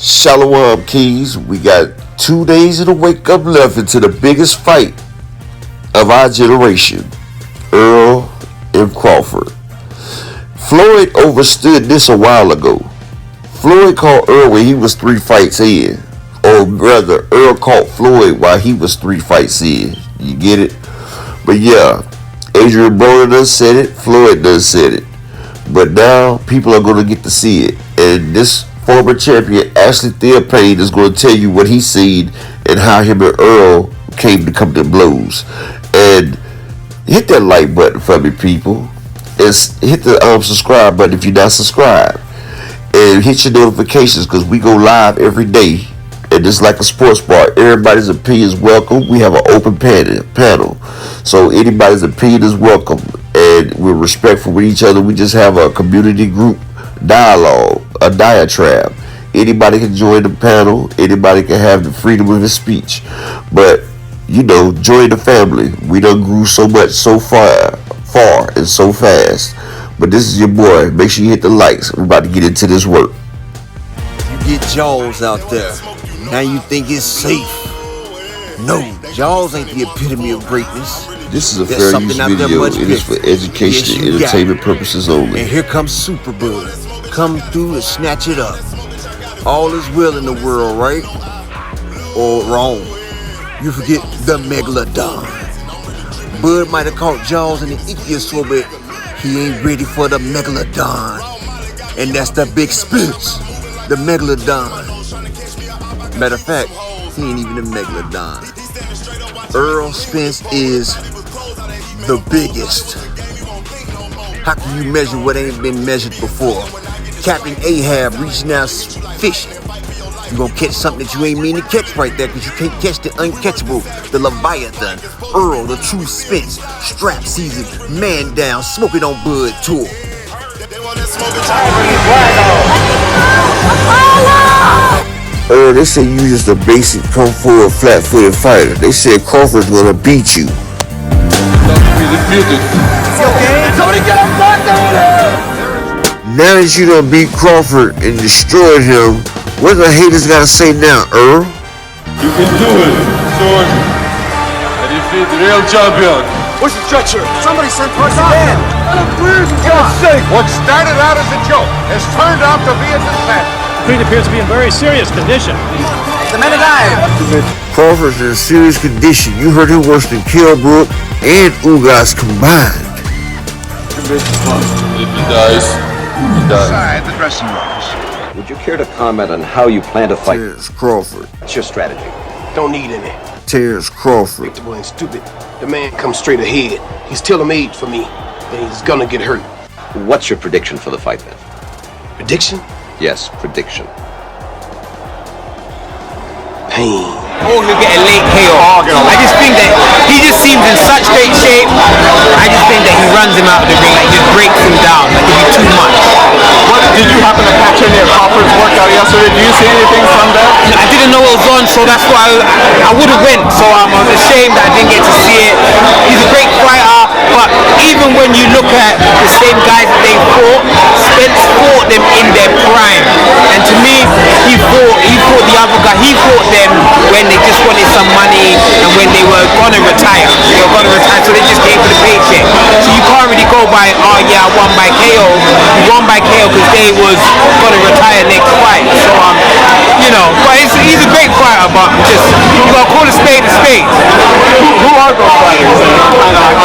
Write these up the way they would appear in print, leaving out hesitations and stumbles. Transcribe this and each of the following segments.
Shalom Keys, we got 2 days of the wake up left into the biggest fight of our generation, Earl and Crawford. Floyd overstood this a while ago. Floyd caught Earl when he was 3 fights in. Or rather, Earl caught Floyd while he was 3 fights in. You get it? But yeah, Adrian Broner done said it, Floyd done said it. But now people are going to get to see it. And this former champion Ashley Theopane is going to tell you what he's seen and how him and Earl came to come to blows. And hit that like button for me, people. And hit the subscribe button if you're not subscribed. And hit your notifications because we go live every day. And it's like a sports bar. Everybody's opinion is welcome. We have an open panel. So anybody's opinion is welcome. And we're respectful with each other. We just have a community group dialogue, a diatribe. Anybody can join the panel. Anybody can have the freedom of his speech. But, you know, join the family. We done grew so much so far and so fast. But this is your boy. Make sure you hit the likes. We're about to get into this work. You get Jaws out there. Now you think it's safe. No, Jaws ain't the epitome of greatness. This is a fair use video. It is for education and entertainment purposes only. And here comes Superbud. Come through and snatch it up. All is well in the world, right? Or wrong. You forget the Megalodon. Bud might have caught Jaws in the ichthyosaur, so bit. He ain't ready for the Megalodon. And that's the big spitz. The Megalodon. Matter of fact, he ain't even a Megalodon. Errol Spence is the biggest. How can you measure what ain't been measured before? Captain Ahab reaching out fishing. You gonna catch something that you ain't mean to catch right there because you can't catch the uncatchable, the Leviathan. Earl, the true Spence, strap season, man down, smoking on Bud tour. Earl, they say you just a basic come forward flat-footed fighter. They said Crawford's gonna beat you. Now that you done beat Crawford and destroyed him, what the haters gotta say now, Earl? You can do it, Sword. I defeat the real champion. Where's the stretcher? Somebody sent for us in. What started out as a joke has turned out to be a disaster. Creed appears to be in very serious condition. The men alive. Crawford's in serious condition. You heard him worse than Kilbrook and Ugas combined. If he dies, he dies. Inside the dressing rooms. Would you care to comment on how you plan to fight? Terrence Crawford. What's your strategy? Don't need any. Terrence Crawford. Predictable and stupid. The man comes straight ahead. He's tailor-made for me, and he's gonna get hurt. What's your prediction for the fight then? Prediction? Yes, prediction. Pain. Oh, he'll get a late KO. I just think that he just seems in such great shape. I just think that he runs him out of the ring, like just breaks him down, like it'd be too much. What did you happen to catch any of Crawford's workout yesterday? Do you see anything from that? I didn't know it was on, so that's why I would have went. So I was ashamed that I didn't get to see it. He's a great fighter, but even when you look at the same guys that they fought, Spence fought them in their prime. And to me, he fought the other guy. He fought them when they just wanted some money and when they were gonna retire. So they just came for the paycheck. So you can't really go by, oh yeah, I won by KO. He won by KO because they was gonna retire next fight. So you know, but he's a great fighter, but just you gotta call a spade a spade. Who are those fighters?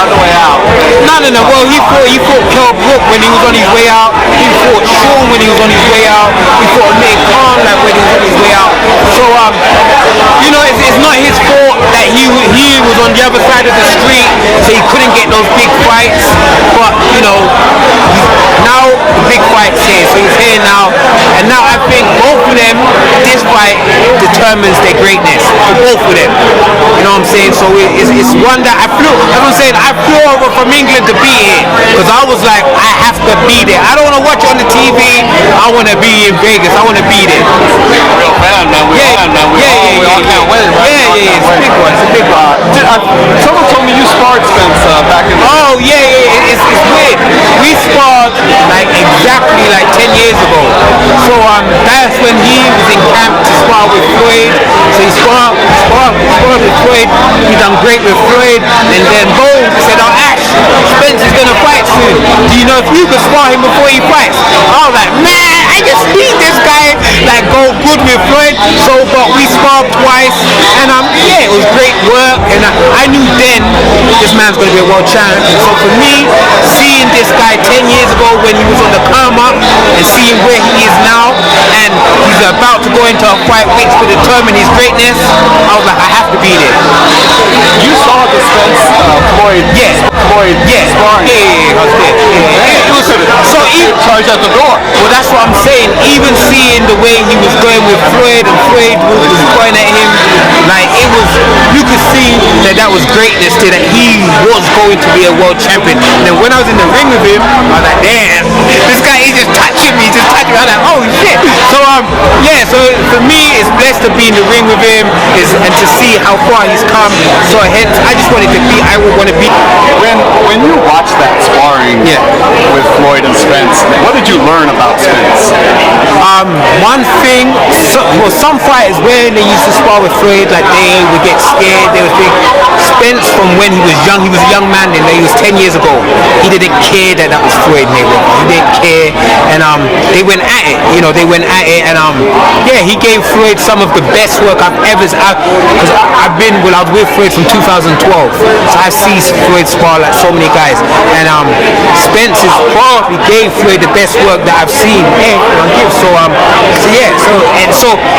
On the way out. No. Well, he fought Kell Brook when he was on his way out. He fought Sean when he was on his way out. He fought Amir Khan like when he was on his way out. So you know, it's not his fault that he was on the other side of the street, so he couldn't get those big fights. But you know, now the big fight's here, so he's here now. And now I think both of them, this fight determines their greatness for both of them. You know what I'm saying? So it's one that I flew over from England to be here because I was like, I have to be there. I don't want to watch it on the TV. I want to be in Vegas. I want to be there. Real fan, man. We all can't win, right? Yeah. It's a big one. Someone told me you sparred Spence back in the day. Oh yeah. It's weird. We sparred like exactly like 10 years ago. So that's when he was in camp done great with Floyd, and then boom, said, oh Ash, Spence is gonna fight soon. Do you know if you could spar him before he fights? I was like, man, I just need this guy like go good with Floyd. So but we sparred twice, and yeah, it was great work, and I knew then this man's gonna be a world champion. So for me, seeing this guy 10 years ago when he was on the come up, and seeing where he is now, and he's about to go into a fight which will determine his greatness, I was like, I have to be there. You saw the Spence Floyd. Yeah. Floyd. Yeah. Sparring. Yeah. It was so even charge at the door. Well, that's what I'm saying. Even seeing the way he was going with Floyd, and Floyd was going at him, like it was, you could see that was greatness to that he was going to be a world champion. And then when I was in the ring with him, I was like, damn, this guy is just touching me, I was like, oh shit. So yeah, so for me, it's blessed to be in the ring with him, and to see how far he's come. So hence, I just wanted to be. I would want to be. When you watched that sparring with Floyd and Spence, what did you learn about Spence? One thing, some fighters when they used to spar with Floyd, like they would get scared. They would think Spence from when he was young. He was a young man, and he was 10 years ago. He didn't care that was Floyd Mayweather. He didn't care, and they went at it. They went at it, and yeah, he gave Floyd some of the best work I've ever. Because I was with Floyd from 2012, so I've seen Floyd spar like so many guys, and Spence probably gave Floyd the best work that I've seen.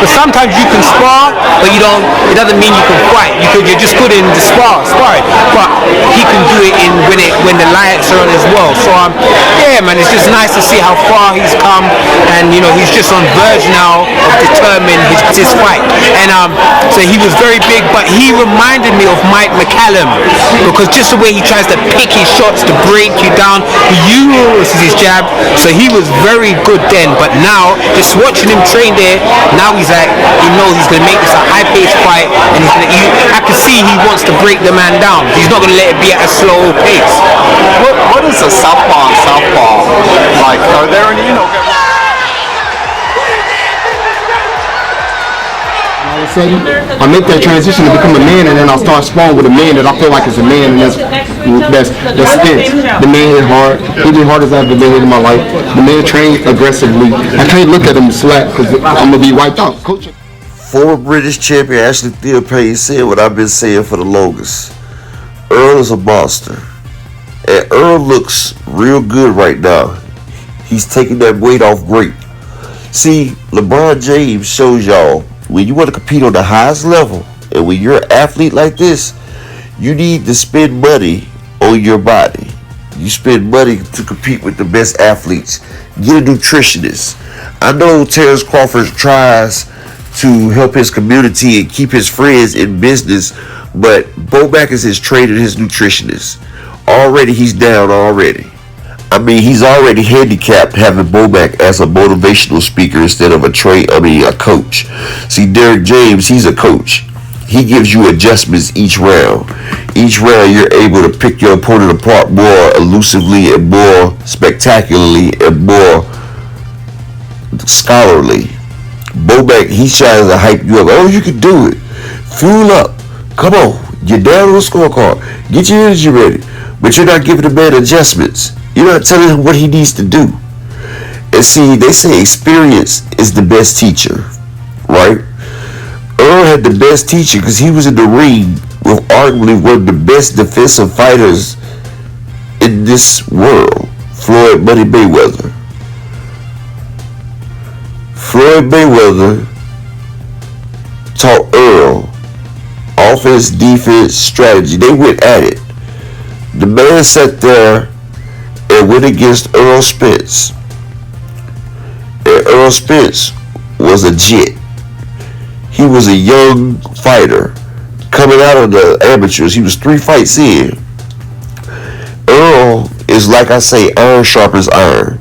But sometimes you can spar, but you don't. It doesn't mean you can fight. You're just good in the sparring, but he can do it when the lights are on as well. So yeah, man, it's just nice to see how far he's come, and he's just on verge now of determining his fight. And so he was very big, but he reminded me of Mike McCallum, because just the way he tries to pick his shots to break you down, he uses his jab. So he was very good then, but now just watching him train there, now he's like, he's gonna make this a high-paced fight, and I can see he wants to break the man down. He's not gonna let it be at a slow pace. What is a southpaw like? Are there any, All of a sudden, I make that transition to become a man, and then I'll start sparring with a man that I feel like is a man, and that's Spence. The man hit hard. He hit hard as I've ever been hit in my life. The man trained aggressively. I can't look at him and slap because I'm gonna be wiped out. Coach. Former British champion Ashley Theopane said what I've been saying for the longest. Earl is a monster, and Earl looks real good right now. He's taking that weight off great. See, LeBron James shows y'all, when you want to compete on the highest level, and when you're an athlete like this, you need to spend money on your body. You spend money to compete with the best athletes. Get a nutritionist. I know Terrence Crawford tries to help his community and keep his friends in business, but Bo Mack is his trainer, his nutritionist. Already he's down already. I mean, he's already handicapped having Bo Mack as a motivational speaker instead of a coach. See, Derrick James, he's a coach. He gives you adjustments each round. Each round, you're able to pick your opponent apart more elusively and more spectacularly and more scholarly. Bo Mack, he tries to hype you up. Oh, you can do it. Fuel up. Come on. Get down on the scorecard. Get your energy ready. But you're not giving the man adjustments. You're not telling him what he needs to do. And see, they say experience is the best teacher, right? Earl had the best teacher because he was in the ring with arguably one of the best defensive fighters in this world, Floyd Money Mayweather. Floyd Mayweather taught Earl offense, defense, strategy. They went at it. The man sat there and went against Errol Spence. And Errol Spence was a jet. He was a young fighter coming out of the amateurs. He was 3 fights in. Earl is, like I say, iron sharpens iron.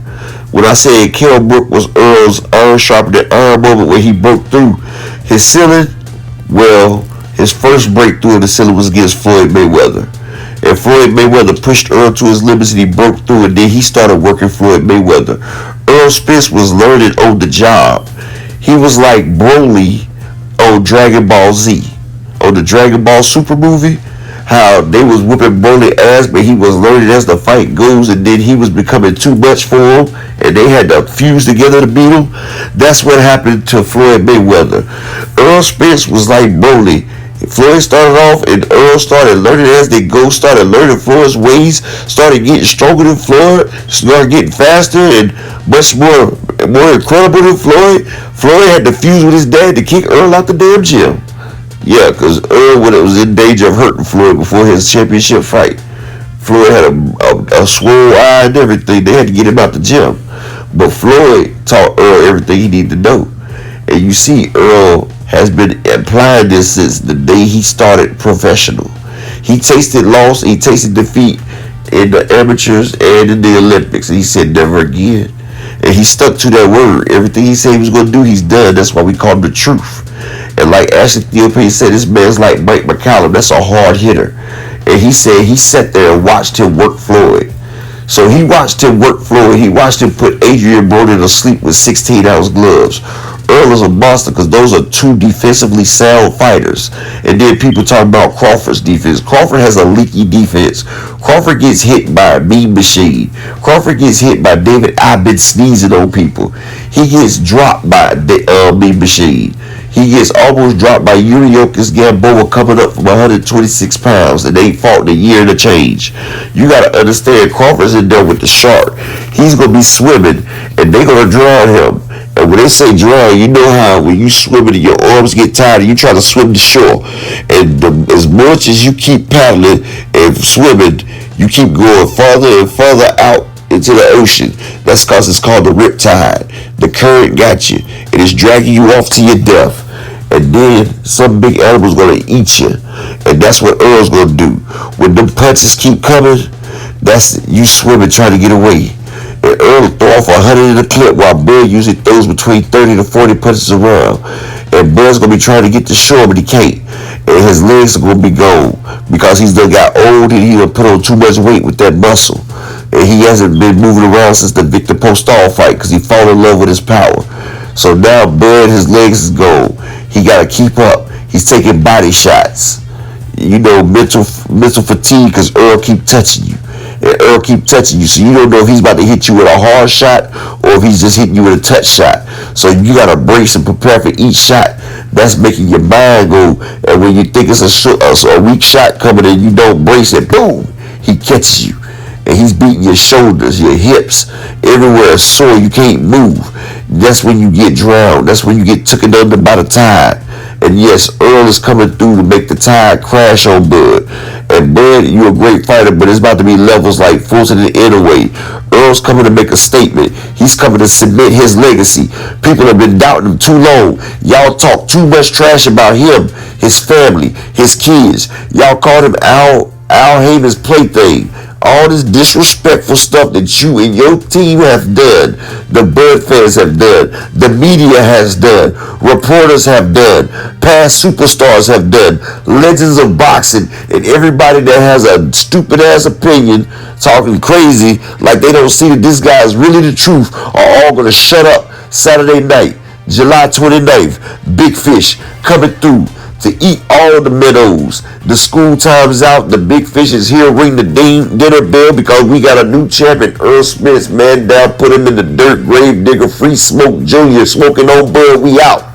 When I say Kell Brook was Earl's iron sharpened iron moment where he broke through his ceiling, well, his first breakthrough in the ceiling was against Floyd Mayweather. And Floyd Mayweather pushed Earl to his limits and he broke through, and then he started working Floyd Mayweather. Errol Spence was learning on the job. He was like Broly on Dragon Ball Z, on the Dragon Ball Super movie, how they was whooping Broly ass, but he was learning as the fight goes, and then he was becoming too much for him, and they had to fuse together to beat him. That's what happened to Floyd Mayweather. Errol Spence was like Broly. Floyd started off, and Earl started learning as they go, started learning Floyd's ways, started getting stronger than Floyd, started getting faster and much more incredible than Floyd. Floyd had to fuse with his dad to kick Earl out the damn gym. Yeah, because Earl was in danger of hurting Floyd before his championship fight. Floyd had a swole eye and everything. They had to get him out the gym. But Floyd taught Earl everything he needed to know. And you see, Earl has been applying this since the day he started professional. He tasted loss, he tasted defeat in the amateurs and in the Olympics. And he said, never again. And he stuck to that word. Everything he said he was going to do, he's done. That's why we call him the truth. And like Ashley Theope said, this man's like Mike McCallum. That's a hard hitter. And he said he sat there and watched him work Floyd. So he watched him work Floyd. He watched him put Adrian Broner to sleep with 16-ounce gloves. Earl is a monster because those are two defensively sound fighters. And then people talk about Crawford's defense. Crawford has a leaky defense. Crawford gets hit by a mean machine. Crawford gets hit by David I've sneezing on people. He gets dropped by a mean machine. He gets almost dropped by Yuriokis Gamboa coming up from 126 pounds, and they fought in a year and a change. You got to understand, Crawford's in there with the shark. He's going to be swimming, and they're going to drown him. And when they say drown, you know how when you swimming and your arms get tired and you try to swim to shore. And as much as you keep paddling and swimming, you keep going farther and farther out into the ocean. That's because it's called the riptide. The current got you. It is dragging you off to your death. And then some big animal's going to eat you. And that's what Earl's going to do. When them punches keep coming, that's you swimming trying to get away. And Earl throw off 100 in a clip while Bud usually throws between 30 to 40 punches around. And Bud's going to be trying to get to shore, but he can't. And his legs are going to be gone because he's done got old and he done put on too much weight with that muscle. And he hasn't been moving around since the Victor Postal fight because he fall in love with his power. So now Bud, his legs is gone. He got to keep up. He's taking body shots. You know, mental fatigue because Earl keep touching you. And Earl keep touching you, so you don't know if he's about to hit you with a hard shot or if he's just hitting you with a touch shot. So you got to brace and prepare for each shot. That's making your mind go. And when you think it's a weak shot coming in, you don't brace it. Boom! He catches you. And he's beating your shoulders, your hips, everywhere sore. You can't move. That's when you get drowned. That's when you get taken under by the tide. And yes, Earl is coming through to make the tide crash on Bud. And Bud, you're a great fighter, but it's about to be levels like Fulton and Inouye. Earl's coming to make a statement. He's coming to cement his legacy. People have been doubting him too long. Y'all talk too much trash about him, his family, his kids. Y'all called him Al Haven's plaything. All this disrespectful stuff that you and your team have done, the Bud fans have done, the media has done, reporters have done, past superstars have done, legends of boxing, and everybody that has a stupid ass opinion talking crazy like they don't see that this guy is really the truth are all going to shut up. Saturday night, July 29th, Big Fish coming through to eat all the meadows. The school time's out. The Big Fish is here. Ring the dinner bell because we got a new champion. Errol Spence, man down, put him in the dirt. Grave digger, free smoke, Junior, smoking on Bud. We out.